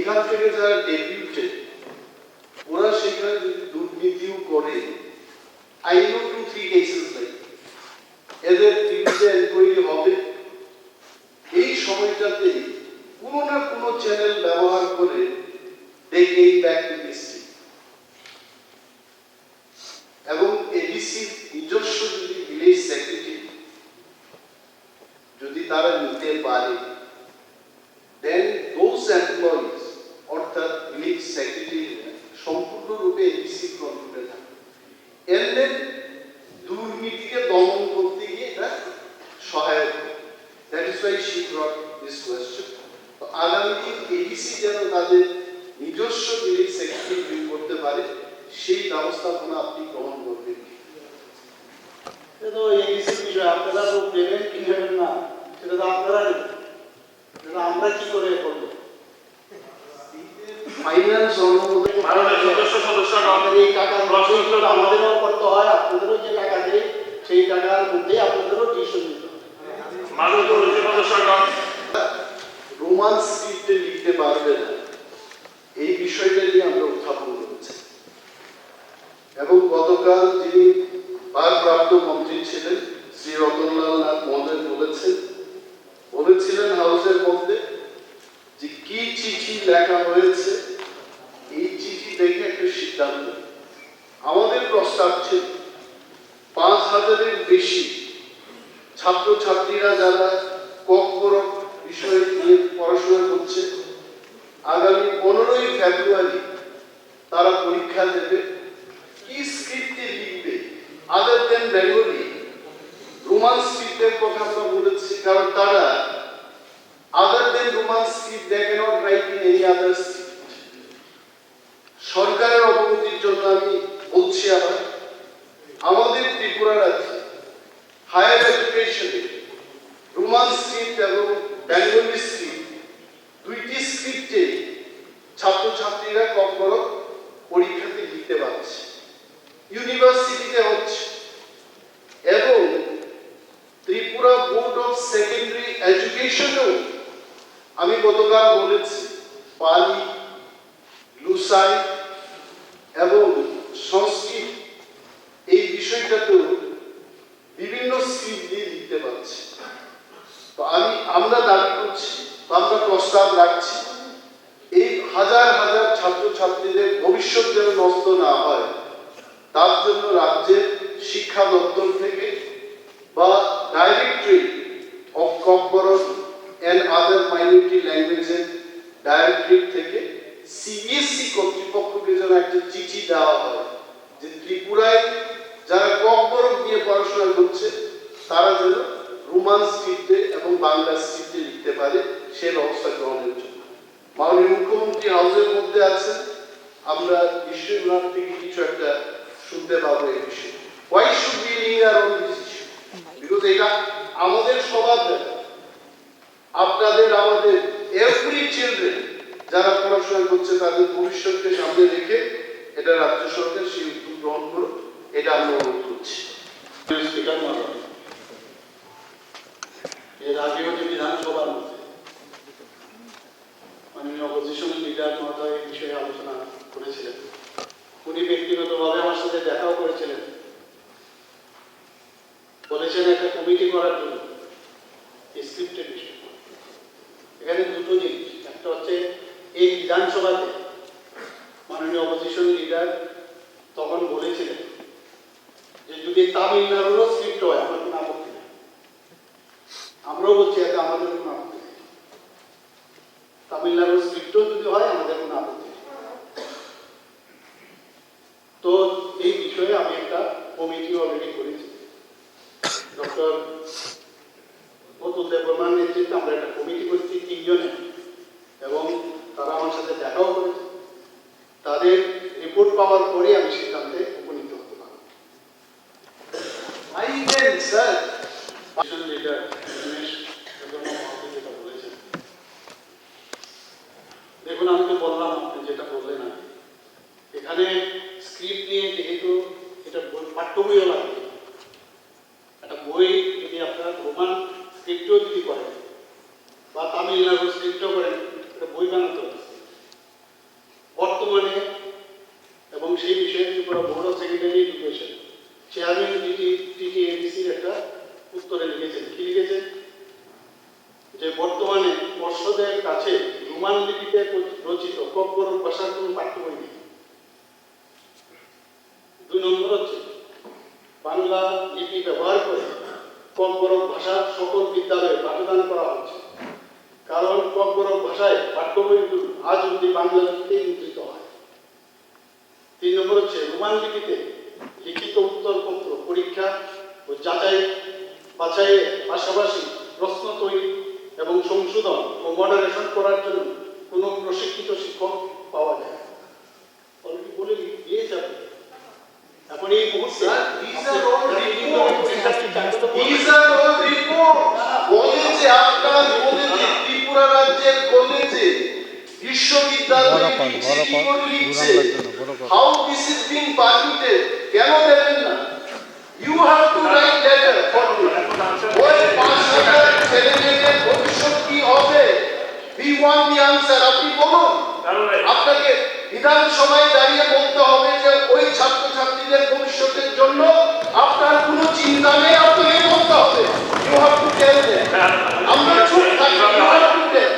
এখান থেকে যারা ডেপুটেড ওরা সেখানে যদি দুর্নীতিও করে, I know 2-3 cases like এদের বিরুদ্ধে এনকোয়ারি হবে। এই সময়টাতে কোনো না কোনো চ্যানেল ব্যবহার করে they came back to history এবং এডিসি নিজস্ব যদি ভিলেজ সেক্রেটারি যদি তারা নিতে পারে, দেন দোজ এমপ্লয়িজ অর্থাৎ ভিলেজ সেক্রেটারি সম্পূর্ণরূপে এডিসি কন্ট্রোলে থাকে। এর দুর্নীতিকে দমন করতে গিয়ে এটা সহায়ক। That is why she ব্রট this question. তো আগামী দিন এডিসি যেন তাদের নিজস্ব ভিলেজ সেক্রেটারি নিয়োগ করতে পারে সেই ব্যবস্থাপনা আপনি গ্রহণ করবেন। তো এডিসির বিষয় আপনারা তো দেবেন কি নেবেন না সেটা তো আপনারা নেবেন, সেটা আমরা কি করে করবো? ফাইন্যান্স অনুমোদন আমাদের এই টাকার আমাদেরও করতে হয়, আপনাদেরও যে টাকা দেয় সেই টাকার মধ্যে আপনাদেরও ডিসিশন নিতে হবে। রোমান স্ক্রিপ্টে লিখতে পারবে না, এই বিষয়টা নিয়ে আমরা উত্থাপন করেছি এবং গতকাল যিনি ভারপ্রাপ্ত মন্ত্রী ছিলেন শ্রী রতনলাল নাথ মহোদয় বলেছিলেন হাউসের মধ্যে যে কি চিঠি লেখা হয়েছে, এই চিঠি দেখে একটা সিদ্ধান্ত। আমাদের প্রস্তাব ছিল 5,000-এর বেশি ছাত্রছাত্রীরা যারা কর্পোরেট বিষয় নিয়ে পড়াশোনা করছে, আগামী 15ই ফেব্রুয়ারি তারা পরীক্ষা দেবে। কি স্ক্রিপ্টে লিখবে আদার দেন বেঙ্গলি? রোমান স্ক্রিপ্টের কথা আমরা বলেছি, কারণ তারা other than Roman script they can't write in any other script. সরকারের অবগতির জন্য আমি বলছি আবার, আমাদের ত্রিপুরা রাজ্যে হায়ার এডুকেশনে রোমান স্ক্রিপ্ট এবং বেঙ্গলি স্ক্রিপ্ট দুইটি স্ক্রিপ্টে ছাত্রছাত্রীরা কর্পোরেট পরীক্ষাতে লিখতে পারছে, ইউনিভার্সিটিতে হচ্ছে। এবং ত্রিপুরা বোর্ড অফ সেকেন্ডারি এডুকেশনেও আমি গতকাল বলেছি পালি, লুসাই এবং সংস্কৃত এই বিষয়টাতেও বিভিন্ন স্ক্রিপ্ট দিয়ে লিখতে পারছি। তো আমরা দাবি করছি, আমরা প্রস্তাব রাখছি, এই হাজার হাজার ছাত্রছাত্রীদের ভবিষ্যৎ যেন নষ্ট না হয়, তার জন্য রাজ্যের শিক্ষা দপ্তর থেকে বা directorate of corporate and other minority ল্যাঙ্গুয়েজের ডাইরেক্টরেট থেকে সিবিএসই কর্তৃপক্ষকে যেন একটা চিঠি দেওয়া হয় যে ত্রিপুরায় যারা কর্পোরেট নিয়ে পড়াশোনা করছে তারা যেন রোমান স্ক্রিপ্টে এবং বাংলা স্ক্রিপ্টে লিখতে পারে, সে ব্যবস্থা গ্রহণের জন্য। মাননীয় মুখ্যমন্ত্রী হাউসের মধ্যে আছেন, আমরা নিশ্চয়ই ওনার থেকে কিছু একটা শুনতে পাবো এই বিষয়ে। Why should we linger on this issue? Because এটা আমাদের সবার ব্যাপার, আপনাদের আমাদের এভরি চিলড্রেন যারা পড়াশোনা করছে তাদের ভবিষ্যৎকে সামনে রেখে এটা রাজ্য সরকার সেই উদ্যোগ গ্রহণ করুক, এটা আমরা অনুরোধ করছি। এর আগেও যে বিধানসভার মধ্যে মাননীয় অপোজিশন লিডার মহোদয় এই বিষয়ে আলোচনা করেছিলেন। উনি ব্যক্তিগতভাবে আমার সাথে দেখাও করেছিলেন, বলেছেন একটা কমিটি করার জন্য স্ক্রিপ্টের বিষয়। এখানে দুটো জিনিস, একটা হচ্ছে এই বিধানসভাতে মাননীয় অপোজিশন লিডার তখন বলেছিলেন যে যদি তামিলনাড়ুরও স্ক্রিপ্ট হয় আমার কোনো আপত্তি নেই। আমরাও বলছি এতে আমাদের কোনো আপত্তি নেই, তামিলনাড়ুর স্ক্রিপ্টও যদি হয় আমাদের কোনো আপত্তি নেই। তো এই বিষয়ে আমি একটা কমিটি অলরেডি করেছি, ডক্টর অতুল দেববর্মার নেতৃত্বে আমরা একটা কমিটি করেছি 3 জনে, এবং তারা আমার সাথে দেখাও করেছে। তাদের রিপোর্ট পাওয়ার পরে আমি সিদ্ধান্তে উপনীত হতে পারব। লিডার বলেছেন, দেখুন আমি তো বললাম আপনি যেটা বললেন না, এখানে স্ক্রিপ্ট নিয়ে যেহেতু এটা পাঠ্য বইও লাগবে, একটা বই যদি আপনার রোমান স্ক্রিপ্টও যদি করেন বা তামিলনাড়ুর স্ক্রিপ্টও করেন, একটা বই বানাতে হবে। বর্তমানে এবং সেই বিষয়ে Tripura board of secondary education chairman টিটিএডিসির একটা উত্তরে লিখেছেন। কি লিখেছেন? যে বর্তমানে পর্ষদের কাছে রোমান লিপিতে রচিত ককবরক ভাষার কোনো পাঠ্য বই নেই। 2 নম্বর হচ্ছে বাংলা লিপি ব্যবহার করে ককবরক ভাষা সকল বিদ্যালয়ে পাঠদান করা হচ্ছে, কারণ ককবরক ভাষায় পাঠ্য বইগুলো আজ অব্দি বাংলা লিপিতে মুদ্রিত হয়। 3 নম্বর হচ্ছে রোমান লিপিতে লিখিত উত্তরপত্র পরীক্ষা ও যাচাই বাছাইয়ের পাশাপাশি প্রশ্ন তৈরি এবং সংশোধন ও মডারেশন করার জন্য কোনো প্রশিক্ষিত শিক্ষক পাওয়া যায়। অলরেডি বলে দিয়েছে আপনি। এখন এই মুহূর্তে These are all reports. কলেজে আপনার কলেজে ত্রিপুরা রাজ্যের কলেজে বিশ্ববিদ্যালয়ে লিখছে how this is being permitted. কেন দেবেন না? You have to write letter for ওই 5,000 ছেলেমেয়েদের ভবিষ্যৎ কি হবে? We want the answer. আপনি বলুন। আপনাকে বিধানসভায় দাঁড়িয়ে বলতে হবে যে ওই ছাত্রছাত্রীদের ভবিষ্যতের জন্য আপনার কোনো চিন্তা নেই, আপনাকে বলতে হবে। You have to tell them. আমরা চুপ থাকি, you have to tell.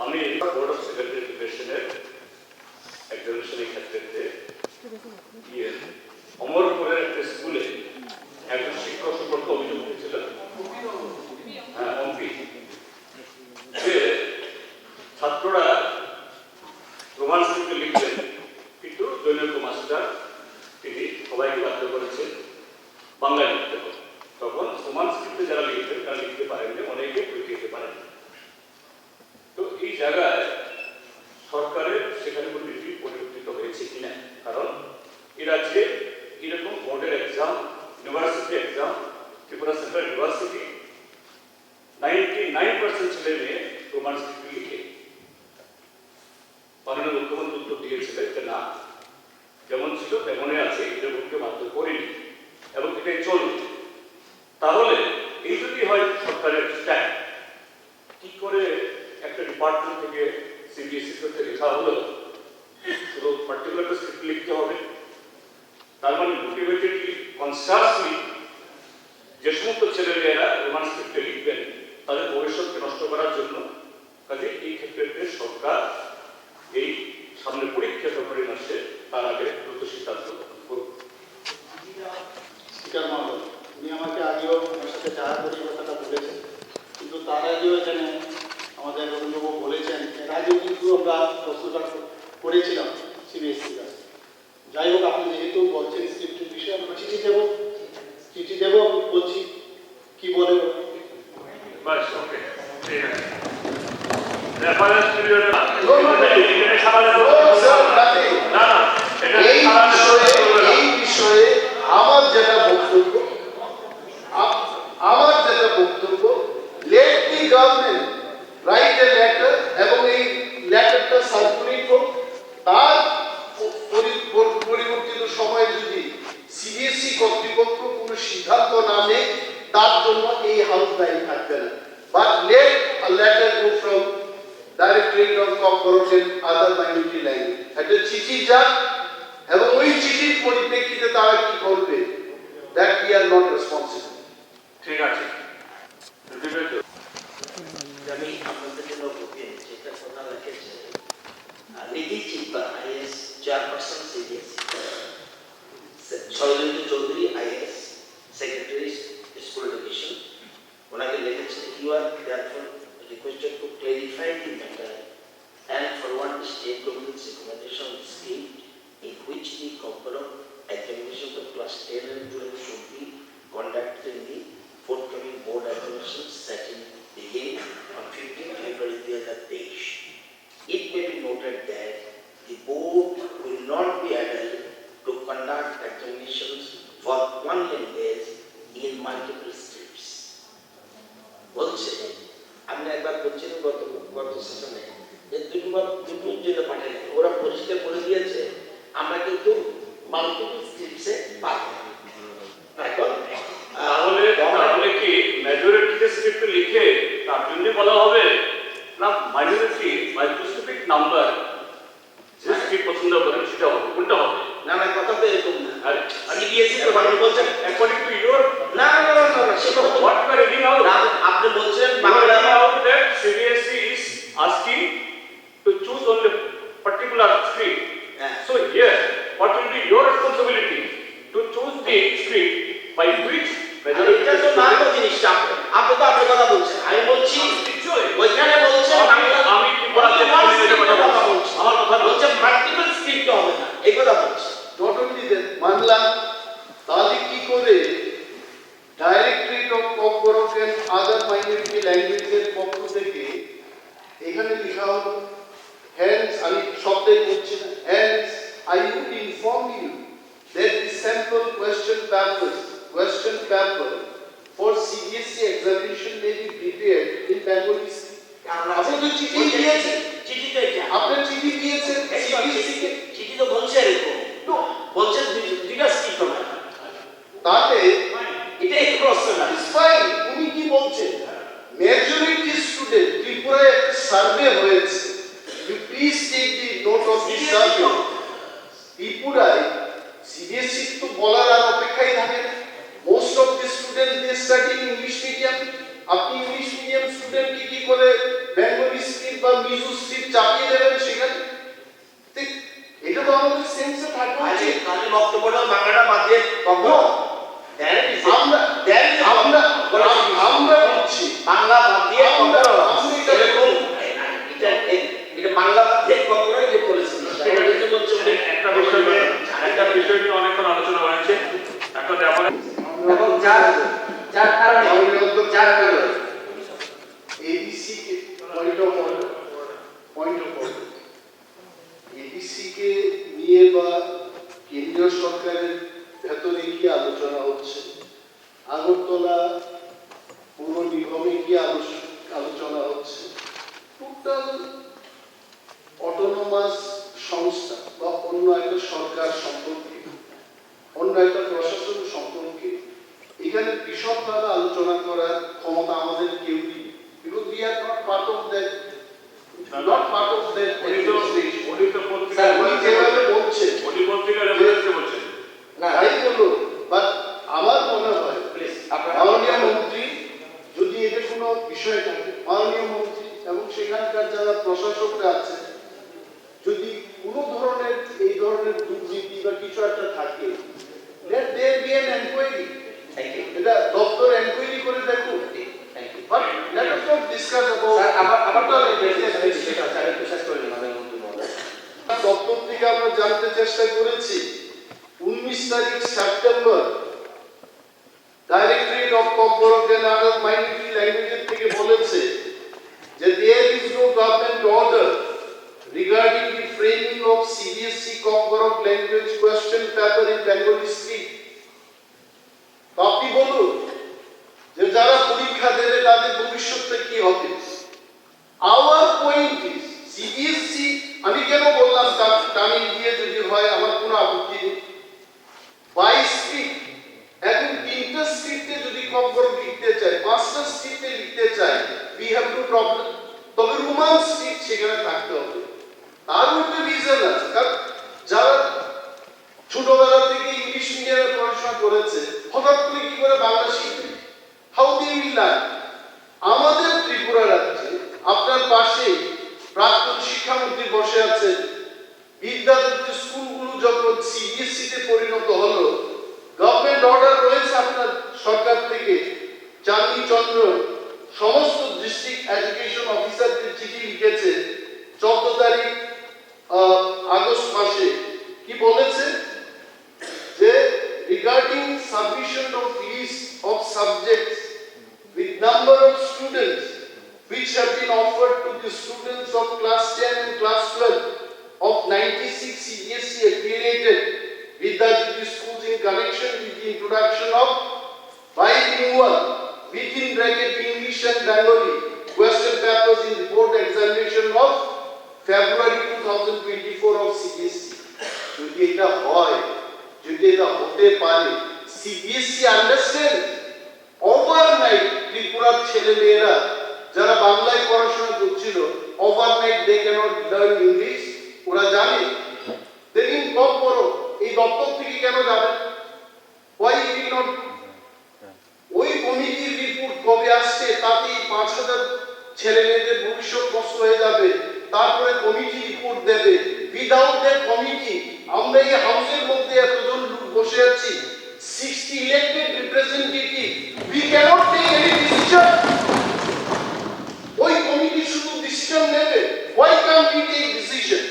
আমি বোর্ড অফ সেকেন্ডারি এডুকেশনের একজন শিক্ষার্থীতে অমরপুরের একটা স্কুলে একজন শিক্ষক সম্পর্কে অভিযোগ হয়েছিল, যে ছাত্ররা রোমান স্ক্রিপ্টে লিখছেন, কিন্তু জৈনক মাস্টার তিনি সবাইকে বাধ্য করেছেন বাংলা লিখতে হবে। তখন রোমান স্ক্রিপ্টে যারা লিখতেন তারা লিখতে পারেননি, অনেকে লিখতে পারেন। তো এই জায়গায় সরকারের সেখানে কোনো নীতি পরিবর্তিত হয়েছে কিনা, কারণ এই রাজ্যে এরকম বোর্ডের exam, university exam, Tripura central university 99% ছেলে মেয়ে রোমান স্ক্রিপ্টে লিখে। মাননীয় মুখ্যমন্ত্রী উত্তর দিয়েছিলেন যে না, যেমন ছিল তেমনই আছে, এরকমকে বাধ্য করিনি এবং এটাই চলবে। তাহলে এই যদি হয় সরকারের স্ট্যান্ড, কি করে একটা ডিপার্টমেন্ট থেকে সিবিএসই করতে লেখা হলো শুধু পার্টিকুলার স্ক্রিপ্ট লিখতে হবে? তার মানে মোটিভেটেডলি কনসাসলি যে সমস্ত ছেলেমেয়েরা রোমান স্ক্রিপ্টে লিখবেন তাদের ভবিষ্যৎকে নষ্ট করার জন্য। কাজে এই ক্ষেত্রে সরকার এই সামনে পরীক্ষা ফেব্রুয়ারি মাসে তার আগে দ্রুত সিদ্ধান্ত করবে। স্পিকার মহোদয়, উনি আমাকে আগেও আমার সাথে দেখা করে এই কথাটা বলেছেন, কিন্তু তার আগেও এখানে আমাদের অভিভাবক বলেছেন, এর আগেও কিন্তু আমরা প্রশ্নটা করেছিলাম সিবিএসসির কাছে। যাই হোক, আপনি যেহেতু বলছেন স্ক্রিপ্টের বিষয়ে, আমরা চিঠি দেব বলছি, কি বলে বাস ওকে, ঠিক আছে। রেফারেন্স পিরিয়ডে এখানে সারা না, এই বিষয়ে আমার যেটা বক্তব্য, late the government write a letter এবং এই লেটারটা সার্কুলেট হোক। তার পরিবর্তিত সময়ে যদি সিবিএসই কর্তৃপক্ষ কোনো সিদ্ধান্ত না নেয়, তার জন্য এই হাউস দায়ী থাকবে না। But let a letter go from Directorate of Cockroach and other minority language. একটা চিঠি যাক এবং ওই চিঠির পরিপ্রেক্ষিতে তারা কি করবে, that we are not responsible. ঠিক আছে। আমি আপনাদের জন্য যেটা কথা রেখেছে Nidhi Chitta IAS chairperson CBSE, Sharadindu Chowdhury IAS secretary school education, ওনাকে লিখেছে you are therefore requested to clarify the matter and forward the state government's recommendation on the scheme in which the corporate examinations of class 10 and 12 should be conducted in the forthcoming board examinations set in begin on 15 February 2023. It may be noted that the board will not be able to conduct examinations for one language in multiple scripts. বলছে আমি একবার বলছিলাম গত সেশনে দুটো যেটা পাঠাই, ওরা পরিষ্কার করে দিয়েছে আমরা কিন্তু মাল্টিপল স্ক্রিপ্টসে পাবো। এখন তাহলে কি মেজরিটিতে স্ক্রিপ্ট লিখে তার জন্য বলা হবে মাইনরিটি বাই স্পেসিফিক নাম্বার যে স্ট্রিট পছন্দ করেন সেটা হবে, কোনটা হবে? না না, কথা তো এরকম না। আর সিবিএসই তো আপনি বলছেন, অ্যাকর্ডিং টু ইউর না না না না না, সে কথা তো what you are reading out, না, আপনি বলছেন you are Bangla reading out that CBSE is asking to choose only particular street. Yeah. So here, what will be your responsibility to choose the street by which এটা তো না তো জিনিসটা, আপনি তো আপনার কথা বলছেন, আমি বলছি ওইখানে বলছেন আমি ত্রিপুরাতে কথা বলছি, আমার কথা বলছে মাল্টিপল স্ক্রিপ্ট হবে না, এই কথা বলছি। নট অনলি দ্যাট, মানলাম, তাহলে কি করে directorate of corporate and other minority ল্যাঙ্গুয়েজের পক্ষ থেকে এখানে লেখা হলো hence আমি শব্দে বলছি না, hence I would inform you that the sample question paper for CBSE examination may be prepared in Bengali script. আপনি তো চিঠি দিয়েছেন, চিঠি তো এটা আপনি চিঠি দিয়েছেন CBSE কে, চিঠি তো বলছে এরকম, তো বলছে দুইটা স্ক্রিপ্ট হবে, তাতে এটাই প্রশ্ন না। It's fine, উনি কি বলছেন? Majority student, ত্রিপুরায় একটা সার্ভে হয়েছে। You please take the note of this survey. ত্রিপুরায় CBSE তো বলার আর অপেক্ষাই থাকে না। Most of the students they study in English medium. আপনি ইংলিশ মিডিয়াম স্টুডেন্ট কি করে বেঙ্গলি স্ক্রিপ্ট বা মিজো স্ক্রিপ্ট চাপিয়ে দেবেন সেখানে? ঠিক, এটা তো আমাদের সেন্সে থাকা আজকে উচিত। কালে বক্তব্যটা বাংলাটা বাদ দিয়ে কখনো আমরা বলছি বাংলা বাদ দিয়ে আমরা কখনো এটা এরকম এটা বাংলা বাদ দিয়ে কখনো যে করেছি সেটা কিন্তু বলছে একটা বিষয় নিয়ে অনেকক্ষণ আলোচনা হয়েছে, একটা ব্যাপারে এবং যার কারণে এবিসি কে পয়েন্ট অফ অর্ডার এবিসি কে নিয়ে বা কেন্দ্রীয় সরকারের ভেতরে কি আলোচনা হচ্ছে, আগরতলা পৌর নিগমে কি আলোচনা হচ্ছে, টোটাল অটোনোমাস সংস্থা বা অন্য একটা সরকার সম্পর্কে, অন্য একটা প্রশাসন সম্পর্কে এখানে বিশদভাবে আলোচনা করার ক্ষমতা আমাদের কেউ নেই, because we are not part of that, উনি তো পত্রিকা উনি যেভাবে বলছেন উনি পত্রিকা রেফারেন্সে বলছেন না তাই বলুন, বাট আমার মনে হয় প্লিজ মাননীয় মন্ত্রী যদি এটা কোনো বিষয় থাকে, মাননীয় মন্ত্রী এবং সেখানকার যারা প্রশাসকরা আছে, যদি কোনো ধরনের এই ধরনের দুর্নীতি বা কিছু একটা থাকে, let there be an inquiry. Thank you এটা দপ্তর এনকোয়ারি করে দেখুন, thank you but let us not discuss about sir আবার total বিষয়টা স্যার একটু শেষ করে নিন আমাদের মন্ত্রী মহোদয়। দপ্তর থেকে আমরা জানতে চেষ্টা করেছি 19 তারিখ September directorate of corporate and other minority languages থেকে বলেছে যে there is no government order regarding the framing of CBSE corporate language question paper in Bengali script. আপনি বলুন যে যারা পরীক্ষা দেবে তাদের ভবিষ্যৎটা কি হবে? Our point is CBSE, আমি কেন বললাম তামিল দিয়ে যদি হয় আমার কোনো আপত্তি নেই, 22 স্ক্রিপ্ট, এখন 3টা স্ক্রিপ্টে যদি কর্পোরেট লিখতে চাই, 5টা স্ক্রিপ্টে লিখতে চাই, we have no problem, তবে রোমান স্ক্রিপ্ট সেখানে থাকতে হবে। তার মধ্যে রিজন আছে, কারণ যারা ছোটবেলা থেকে ইংলিশ মিডিয়ামে পড়াশোনা করেছে হঠাৎ করে কি করে বাংলা শিখবে? How they will learn? আমাদের ত্রিপুরা রাজ্যে আপনার পাশে প্রাক্তন শিক্ষামন্ত্রী বসে আছেন, বিদ্যালয় স্কুলগুলো যখন সিবিএসই তে পরিণত হলো, গভর্নমেন্ট অর্ডার রয়েছে আপনার সরকার থেকে, চাঁদনী চন্দ্র সমস্ত ডিস্ট্রিক্ট এডুকেশন অফিসারদের চিঠি লিখেছে 14 তারিখ আগস্ট মাসে, কি বলেছে যে regarding submission of list of subjects with number of students which have been offered to the students of class 10 and class 12 of 96 CBSE affiliated Vidyajyoti schools in connection with the introduction of bilingual within bracket English and Bengali question papers in the board examination of February 2024 of CBSE. যদি এটা হয়, যদি এটা হতে পারে, CBSE understand overnight ত্রিপুরার ছেলে মেয়েরা যারা বাংলায় পড়াশোনা করছিল overnight they cannot learn English, ওরা জানে, দেন কম করো, এই দপ্তর থেকে কেন যাবে? Why you did not? ওই কমিটির রিপোর্ট কবে আসছে তাতেই 5,000 ছেলে মেয়েদের ভবিষ্যৎ নষ্ট হয়ে যাবে, তারপরে কমিটি রিপোর্ট দেবে। উইদাউট দ্যাট কমিটি আমরা এই হাউসের মধ্যে এতজন লোক বসে আছি, 60 elected representative, we can't take any decision. ওই কমিটি শুধু ডিসিশন নেবে, why can't we take decision?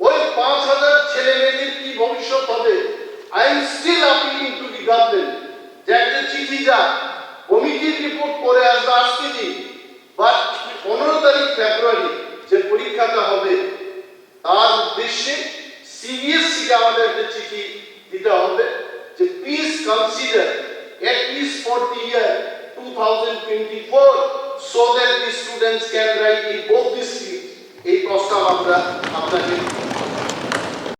ওই 5,000 ছেলে মেয়েদের কি ভবিষ্যৎ হবে? I am still appealing to the government যে একটা চিঠি যা কমিটির রিপোর্ট করে আসবে আজকে দিন, বাট 15 তারিখ ফেব্রুয়ারি যে পরীক্ষাটা হবে তার উদ্দেশ্যে সিবিএসসি কে আমাদের একটা চিঠি দিতে হবে যে please consider at least for the year 2024 so that the students can write in both the streams। এই প্রস্তাব আমরা আপনাকে